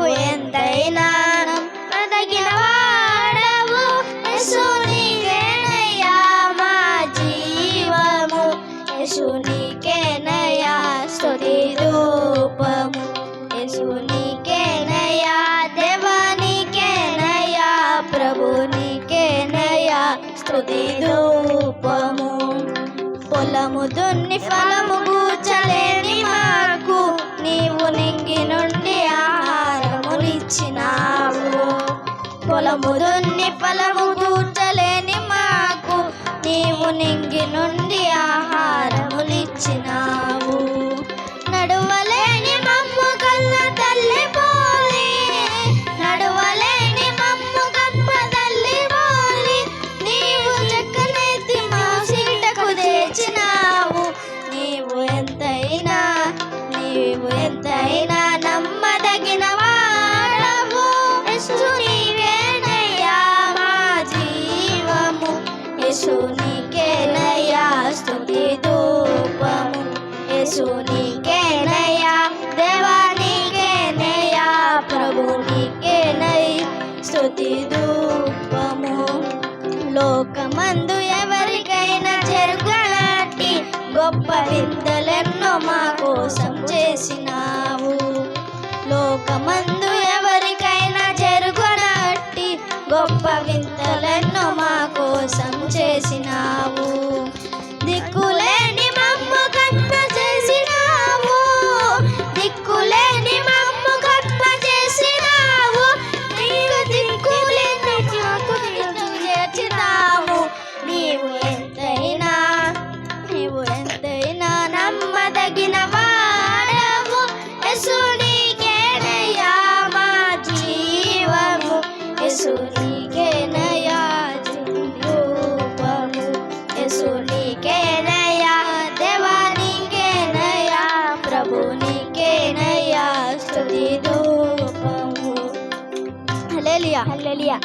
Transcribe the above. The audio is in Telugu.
నీవు ఎంతైనా నమ్మదగిన వాడవు. యేసు నీకేనయ్యా మా జీవము, యేసు నీకేనయ్యా స్తుతి రూపము, యేసు నీకేనయ్యా దేవా నీకేనయ్యా ప్రభు నీకేనయ్యా స్తుతి రూపము. పొలము దున్ని ఫలము కూర్చలేని మాకు నీవు నింగి నుండి ఆహారమునిచ్చినావు. పొలము దున్ని ఫలము కూర్చలేని మాకు నీవు నింగి నుండి ఆహారమునిచ్చినావు. నడువలేని మమ్ము కన్న తల్లి పోలి, నడువలేని మమ్ము గర్భ తల్లి పోలి నీవు చక్కనెత్తి మా సీటకు తెచ్చినావు. నీవు ఎంతైనా నమ్మదగిన వాడవు. యేసు నీవేనయ్యా మా జీవము, యేసు నీకేనయ్యా స్తుతి ధూపము, యేసు నీకేనయ్యా దేవా నీకేనయ్యా ప్రభు నీకేనయ్యా స్తుతి ధూపము. లోకమందు ఎవరికైనా జరుగనట్టి గొప్ప వింతలెన్నో మా కోసం చేసినావు. లోకమందు ఎవరికైనా జరుగనట్టి గొప్ప వింతలెన్నో మా కోసం చేసినావు. దిక్కులేని మమ్ము కర్మ చేసినావు, దిక్కులేని మమ్ము కర్మ చేసినావు. నీకు దిక్కులేని మాకు చేర్చినావు. నీవు ఎంతైనా నమ్మదగిన వాడవు. యేసు నీకేనయ్యా మా జీవము, యేసు నీకేనయ్యా రూపము, యేసు నీకేనయ్యా దేవా నీకేనయ్యా ప్రభు నీకేనయ్యా స్తుతి ధూపము. హల్లెలూయా హల్లెలూయా.